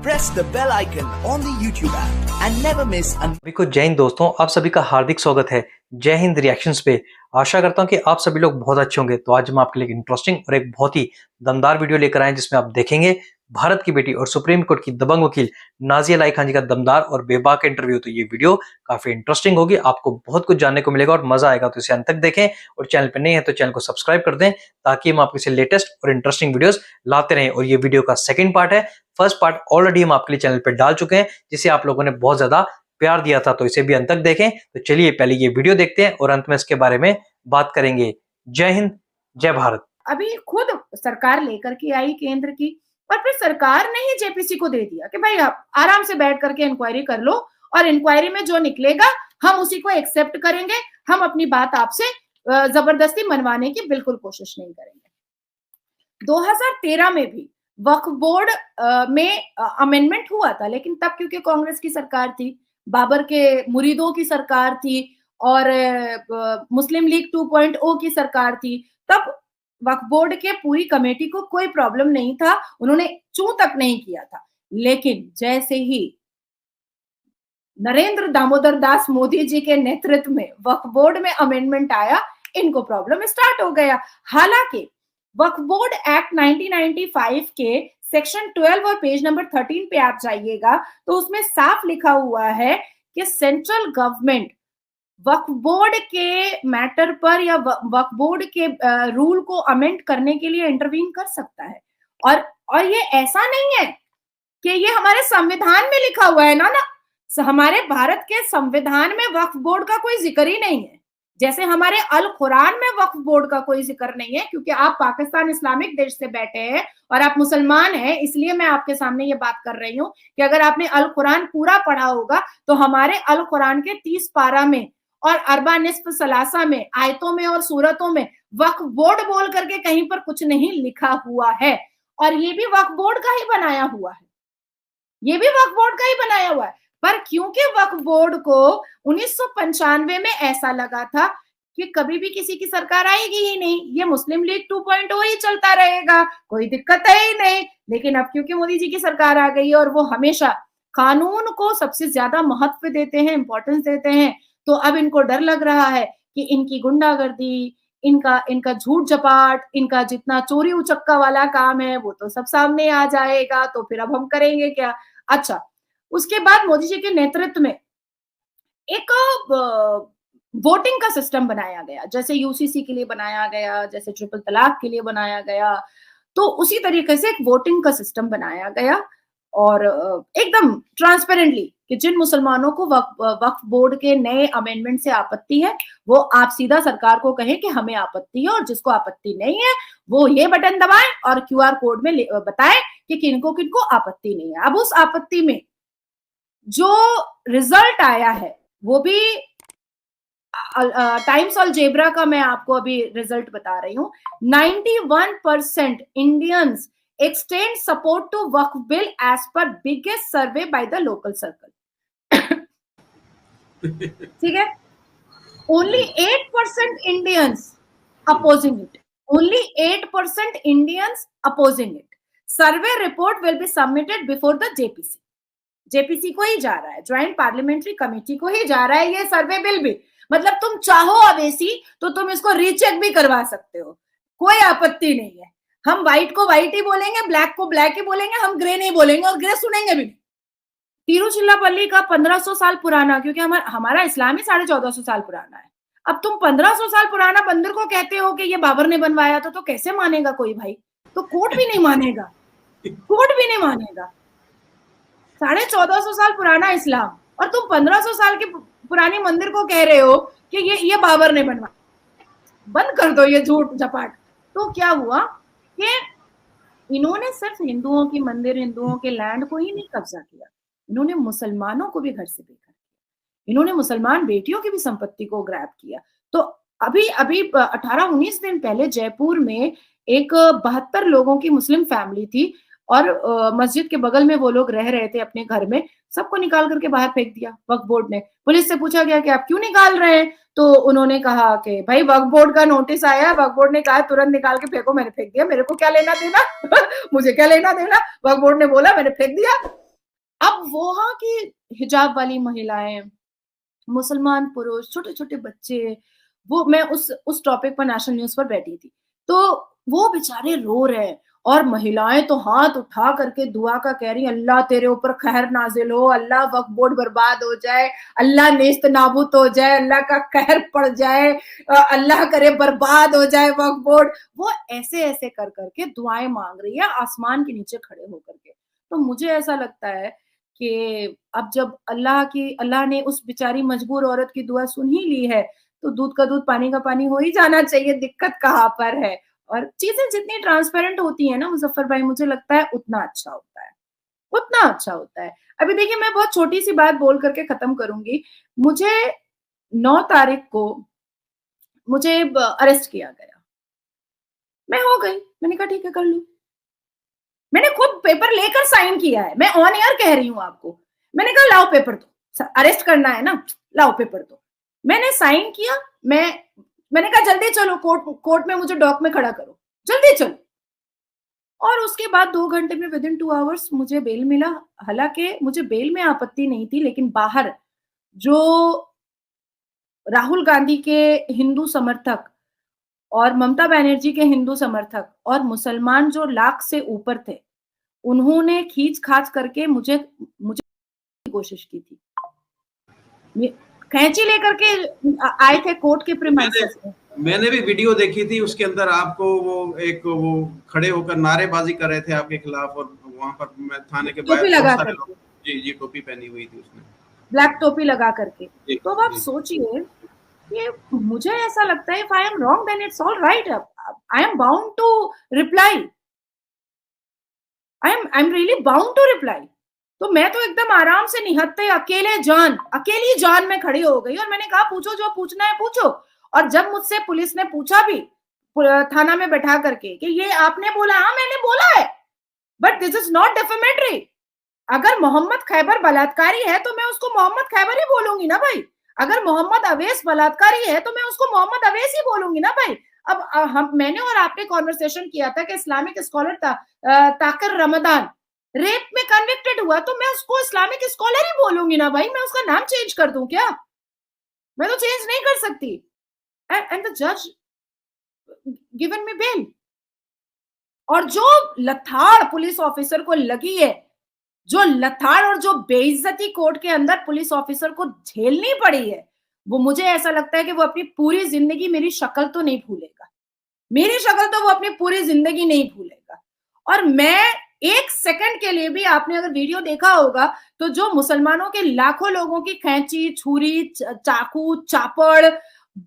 press the bell icon on the YouTube app and never miss an सभी को जय हिंद दोस्तों, आप सभी का हार्दिक स्वागत है जय हिंद रिएक्शंस पे। आशा करता हूं कि आप सभी लोग बहुत अच्छे होंगे। तो आज हम आपके लिए एक इंटरेस्टिंग और एक बहुत ही दमदार वीडियो लेकर आए जिसमें आप देखेंगे भारत की बेटी और सुप्रीम कोर्ट की दबंग वकील नाजिया अलाई खान जी का दमदार और बेबाक इंटरव्यू। तो ये वीडियो काफी इंटरेस्टिंग होगी, आपको बहुत कुछ जानने को मिलेगा और मजा आएगा। तो इसे अंत तक देखें और चैनल पर नए हैं तो चैनल को सब्सक्राइब कर दें ताकि हम आपके लिए लेटेस्ट और इंटरेस्टिंग वीडियोस लाते रहें। और ये वीडियो का सेकंड पार्ट है, फर्स्ट पार्ट ऑलरेडी हम आपके लिए चैनल पर डाल चुके हैं जिसे आप लोगों ने बहुत ज्यादा प्यार दिया था, तो इसे भी अंत तक देखें। तो चलिए पहले ये वीडियो देखते हैं और अंत में इसके बारे में बात करेंगे। जय हिंद, जय भारत। अभी खुद सरकार लेकर के आई केंद्र की, और फिर सरकार ने ही जेपीसी को दे दिया कि भाई आप आराम से बैठ करके इंक्वायरी कर लो और इंक्वायरी में जो निकलेगा हम उसी को एक्सेप्ट करेंगे, हम अपनी बात आपसे जबरदस्ती मनवाने की बिल्कुल कोशिश नहीं करेंगे। 2013 में भी वक्फ बोर्ड में अमेंडमेंट हुआ था, लेकिन तब क्योंकि कांग्रेस की सरकार थी, बाबर के मुरीदों की सरकार थी और मुस्लिम लीग 2.0 की सरकार थी, तब वक्फ बोर्ड के पूरी कमेटी को कोई प्रॉब्लम नहीं था, उन्होंने चूं तक नहीं किया था। लेकिन जैसे ही नरेंद्र दामोदर दास मोदी जी के नेतृत्व में वक्फ बोर्ड में अमेंडमेंट आया, इनको प्रॉब्लम स्टार्ट हो गया। हालांकि वक्फ बोर्ड एक्ट 1995 के सेक्शन 12 और पेज नंबर 13 पे आप जाइएगा तो उसमें साफ लिखा हुआ है कि सेंट्रल गवर्नमेंट वक्फ बोर्ड के मैटर पर या वक्फ बोर्ड के रूल को अमेंड करने के लिए इंटरवीन कर सकता है। और ये ऐसा नहीं है कि ये हमारे संविधान में लिखा हुआ है ना, हमारे भारत के संविधान में वक्फ बोर्ड का कोई जिक्र ही नहीं है। जैसे हमारे अल कुरान में वक्फ बोर्ड का कोई जिक्र नहीं है, क्योंकि आप पाकिस्तान इस्लामिक देश से बैठे हैं और आप मुसलमान हैं, इसलिए मैं आपके सामने ये बात कर रही हूँ कि अगर आपने अल कुरान पूरा पढ़ा होगा तो हमारे अल कुरान के 30 पारा में और अरबा निस्फ सलासा में आयतों में और सूरतों में वक्फ बोर्ड बोल करके कहीं पर कुछ नहीं लिखा हुआ है। और ये भी वक्फ बोर्ड का ही बनाया हुआ है, ये भी वक्फ बोर्ड का ही बनाया हुआ है। पर क्योंकि वक्फ बोर्ड को 1995 में ऐसा लगा था कि कभी भी किसी की सरकार आएगी ही नहीं, ये मुस्लिम लीग 2.0 ही चलता रहेगा, कोई दिक्कत है ही नहीं। लेकिन अब क्योंकि मोदी जी की सरकार आ गई है और वो हमेशा कानून को सबसे ज्यादा महत्व देते हैं, इंपॉर्टेंस देते हैं, तो अब इनको डर लग रहा है कि इनकी गुंडागर्दी, इनका झूठ झपाट, इनका जितना चोरी उचक्का वाला काम है वो तो सब सामने आ जाएगा, तो फिर अब हम करेंगे क्या। अच्छा, उसके बाद मोदी जी के नेतृत्व में एक वोटिंग का सिस्टम बनाया गया, जैसे यूसीसी के लिए बनाया गया, जैसे ट्रिपल तलाक के लिए बनाया गया, तो उसी तरीके से एक वोटिंग का सिस्टम बनाया गया और एकदम ट्रांसपेरेंटली कि जिन मुसलमानों को वक्फ बोर्ड के नए अमेंडमेंट से आपत्ति है वो आप सीधा सरकार को कहें कि हमें आपत्ति है, और जिसको आपत्ति नहीं है वो ये बटन दबाएं और क्यूआर कोड में बताएं कि किनको किनको आपत्ति नहीं है। अब उस आपत्ति में जो रिजल्ट आया है वो भी टाइम्स ऑल जेब्रा का मैं आपको अभी रिजल्ट बता रही हूँ। 91% Indians extend support to Waqf bill as per biggest survey by the local circle. ठीक है, only 8% Indians opposing it. Only 8% Indians opposing it. Survey report will be submitted before the JPC. JPC को ही जा रहा है, joint parliamentary committee को ही जा रहा है ये सर्वे बिल भी। मतलब तुम चाहो अवेसी तो तुम इसको रीचेक भी करवा सकते हो, कोई आपत्ति नहीं है। हम व्हाइट को व्हाइट ही बोलेंगे, ब्लैक को ब्लैक ही बोलेंगे, हम ग्रे नहीं बोलेंगे और ग्रे सुनेंगे भी नहीं। तिरुचिरापल्ली का 1500 साल पुराना, क्योंकि हमारा इस्लाम ही 1450 साल पुराना है, अब तुम 1500 साल पुराना मंदिर को कहते हो कि ये बाबर ने बनवाया तो कैसे मानेगा कोई भाई? तो कोर्ट भी नहीं मानेगा, कोर्ट भी नहीं मानेगा। 1450 साल पुराना इस्लाम और तुम 1500 साल की पुरानी मंदिर को कह रहे हो कि ये बाबर ने बनवाया। बंद कर दो ये झूठ झपाट। तो क्या हुआ कि इन्होंने सिर्फ हिंदुओं की मंदिर, हिंदुओं के लैंड को ही नहीं कब्जा किया, इन्होंने मुसलमानों को भी घर से बेघर किया, इन्होंने मुसलमान बेटियों की भी संपत्ति को ग्रैब किया। तो अभी 18-19 दिन पहले जयपुर में एक 72 लोगों की मुस्लिम फैमिली थी और मस्जिद के बगल में वो लोग रह रहे थे अपने घर में, सबको निकाल करके बाहर फेंक दिया वक्फ बोर्ड ने। पुलिस से पूछा गया कि आप क्यों निकाल रहे हैं, तो उन्होंने कहा कि भाई वक्फ बोर्ड का नोटिस आया, वक्फ बोर्ड ने कहा तुरंत निकाल के फेंको, मैंने फेंक दिया, मेरे को क्या लेना देना मुझे क्या लेना देना, वक्फ बोर्ड ने बोला मैंने फेंक दिया। अब वहां की हिजाब वाली महिलाएं, मुसलमान पुरुष, छोटे छोटे बच्चे, वो मैं उस टॉपिक पर नेशनल न्यूज पर बैठी थी, तो वो बेचारे रो रहे हैं और महिलाएं तो हाथ उठा करके दुआ का कह रही, अल्लाह तेरे ऊपर कहर नाजिल हो, अल्लाह वक्फ बोर्ड बर्बाद हो जाए, अल्लाह नेस्त नाबूद हो जाए, अल्लाह का कहर पड़ जाए, अल्लाह करे बर्बाद हो जाए वक्फ बोर्ड। वो ऐसे ऐसे कर करके दुआएं मांग रही है आसमान के नीचे खड़े होकर के। तो मुझे ऐसा लगता है कि अब जब अल्लाह ने उस बेचारी मजबूर औरत की दुआ सुन ही ली है, तो दूध का दूध पानी का पानी हो ही जाना चाहिए, दिक्कत कहाँ पर है। और चीजें जितनी ट्रांसपेरेंट होती है ना मुजफ्फर भाई, मुझे लगता है उतना अच्छा होता है, उतना अच्छा होता है। अभी देखिए, मैं बहुत छोटी सी बात बोल करके खत्म करूंगी। मुझे 9 तारीख को मुझे अरेस्ट किया गया, मैं हो गई, मैंने कहा ठीक है कर लूं, मैंने खुद पेपर लेकर साइन किया है, मैं ऑन एयर कह रही हूं आपको। मैंने कहा लाओ पेपर दो, अरेस्ट करना है ना, लाओ पेपर दो। मैंने साइन किया, मैंने कहा जल्दी चलो, कोर्ट में मुझे डॉक में खड़ा करो, जल्दी चलो। और उसके बाद 2 घंटे में, विद इन 2 आवर्स मुझे बेल मिला। हालांकि मुझे बेल में आपत्ति नहीं थी, लेकिन बाहर जो राहुल गांधी के हिंदू समर्थक और ममता बनर्जी के हिंदू समर्थक और मुसलमान जो लाख से ऊपर थे, उन्होंने खींच खाच करके मुझे कोशिश की थी, कैंची लेकर के आए थे कोर्ट के प्रीमाइसेस में। मैंने भी वीडियो देखी थी, उसके अंदर आपको वो खड़े होकर नारेबाजी कर रहे थे आपके खिलाफ, और वहां पर मैं थाने के बाहर लगा करके, जी टोपी पहनी हुई थी उसने, ब्लैक टोपी लगा करके। तो अब आप सोचिए कि मुझे ऐसा लगता है, if I am wrong then it's all right, I am bound to reply, I am really bound to reply. तो मैं तो एकदम आराम से निहत्ते अकेली जान में खड़ी हो गई और मैंने कहा पूछो, जो पूछना है पूछो। और जब मुझसे पुलिस ने पूछा भी थाना में बैठा करके कि ये आपने बोला, हाँ मैंने बोला है, but this is not defamatory. अगर मोहम्मद खैबर बलात्कारी है तो मैं उसको मोहम्मद खैबर ही बोलूंगी ना भाई। अगर मोहम्मद अवैस बलात्कारी है तो मैं उसको मोहम्मद अवैस ही बोलूंगी ना भाई। अब मैंने और आपने कॉन्वर्सेशन किया था कि इस्लामिक स्कॉलर ताकर रमदान रेप में कन्विक्टेड हुआ, तो मैं उसको इस्लामिक स्कॉलर ही बोलूंगी ना भाई, मैं उसका नाम चेंज कर दूं क्या? मैं तो चेंज नहीं कर सकती। एंड द जज गिवन मी बेल। और जो लथाड़ पुलिस ऑफिसर को लगी है, जो लथाड़ और जो बेइज्जती कोर्ट के अंदर पुलिस ऑफिसर को झेलनी पड़ी है, वो मुझे ऐसा लगता है कि वो अपनी पूरी जिंदगी मेरी शक्ल तो नहीं भूलेगा, मेरी शक्ल तो वो अपनी पूरी जिंदगी नहीं भूलेगा। और मैं एक सेकंड के लिए भी, आपने अगर वीडियो देखा होगा तो जो मुसलमानों के लाखों लोगों की कैंची, छुरी, चाकू, चापड़,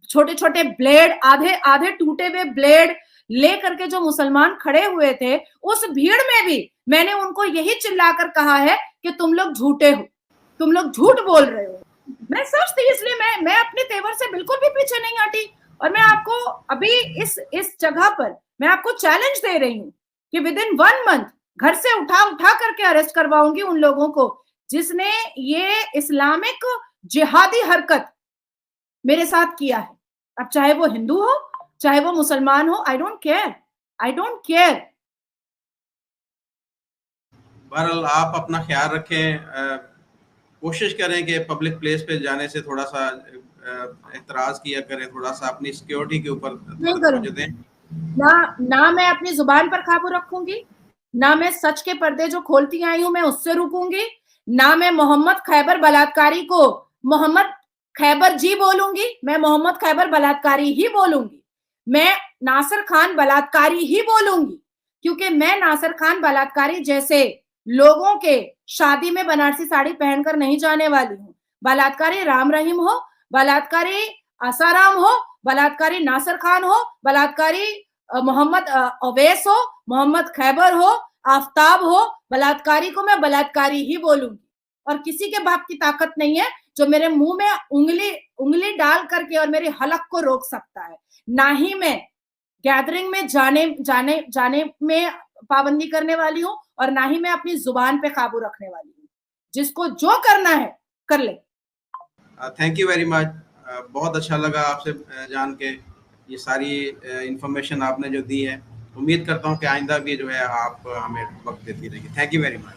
छोटे छोटे ब्लेड, आधे आधे टूटे हुए ब्लेड ले करके जो मुसलमान खड़े हुए थे, उस भीड़ में भी मैंने उनको यही चिल्लाकर कहा है कि तुम लोग झूठे हो, तुम लोग झूठ बोल रहे हो। मैं सच थी, इसलिए मैं अपने तेवर से बिल्कुल भी पीछे नहीं हटी। और मैं आपको अभी इस जगह पर मैं आपको चैलेंज दे रही हूँ कि विद इन 1 मंथ घर से उठा करके अरेस्ट करवाऊंगी उन लोगों को जिसने ये इस्लामिक जिहादी हरकत मेरे साथ किया है। अब चाहे वो हिंदू हो, चाहे वो मुसलमान हो, आई डोंट केयर। बहरहाल आप अपना ख्याल रखें, कोशिश करें कि पब्लिक प्लेस पे जाने से थोड़ा सा एतराज किया करें, थोड़ा सा अपनी सिक्योरिटी के ऊपर तवज्जो दें। ना मैं अपनी जुबान पर काबू रखूंगी, ना मैं सच के पर्दे जो खोलती आई हूं मैं उससे रुकूंगी, ना मैं मोहम्मद खैबर बलात्कारी को मोहम्मद खैबर जी बोलूंगी, मैं मोहम्मद खैबर बलात्कारी ही बोलूंगी, मैं नासिर खान बलात्कारी ही बोलूंगी, क्योंकि मैं नासिर खान बलात्कारी जैसे लोगों के शादी में बनारसी साड़ी पहनकर नहीं जाने वाली हूँ। बलात्कारी राम रहीम हो, बलात्कारी आसाराम हो, बलात्कारी नासिर खान हो, बलात्कारी मोहम्मद अवैस हो, मोहम्मद खैबर हो, आफ्ताब हो, बलात्कारी को मैं बलात्कारी ही बोलूंगी। और किसी के बाप की ताकत नहीं है जो मेरे मुंह में उंगली डाल करके और मेरी हलक को रोक सकता है। ना ही मैं गैदरिंग में जाने में पाबंदी करने वाली हूँ, और ना ही मैं अपनी जुबान पे काबू रखने वाली हूँ। जिसको जो करना है कर ले। थैंक यू वेरी मच, बहुत अच्छा लगा आपसे जान के, ये सारी इंफॉर्मेशन आपने जो दी है। उम्मीद करता हूँ कि आइंदा भी जो है आप हमें वक्त देती रहेंगी। Thank you very much.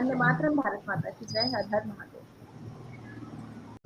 Vande Mataram, Bharat माता की जय, हर हर महादेव।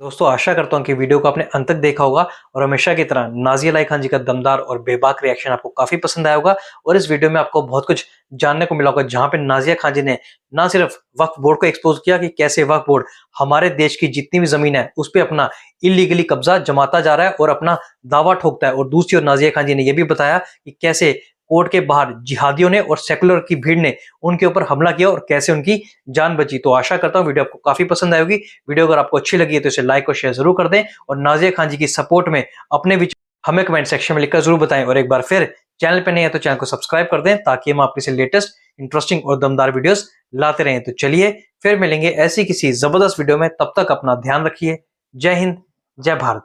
दोस्तों आशा करता हूँ कि वीडियो को आपने अंत तक देखा होगा और हमेशा की तरह नाज़िया अलाई खान जी का दमदार और बेबाक रिएक्शन आपको काफी पसंद आया होगा और इस वीडियो में आपको बहुत कुछ जानने को मिला होगा, जहां पे नाज़िया खान जी ने ना सिर्फ वक्फ बोर्ड को एक्सपोज किया कि कैसे वक्फ बोर्ड हमारे देश की जितनी भी जमीन है उस पर अपना इलीगली कब्जा जमाता जा रहा है और अपना दावा ठोकता है, और दूसरी ओर नाज़िया खान जी ने यह भी बताया कि कैसे कोर्ट के बाहर जिहादियों ने और सेकुलर की भीड़ ने उनके ऊपर हमला किया और कैसे उनकी जान बची। तो आशा करता हूं वीडियो आपको काफी पसंद आएगी। वीडियो अगर आपको अच्छी लगी है तो इसे लाइक और शेयर जरूर कर दें और नाज़िया खान जी की सपोर्ट में अपने विचार हमें कमेंट सेक्शन में लिखकर जरूर बताएं, और एक बार फिर चैनल पे नहीं है तो चैनल को सब्सक्राइब कर दें ताकि हम आपके से लेटेस्ट इंटरेस्टिंग और दमदार वीडियोस लाते रहें। तो चलिए फिर मिलेंगे ऐसी किसी जबरदस्त वीडियो में, तब तक अपना ध्यान रखिए। जय हिंद, जय भारत।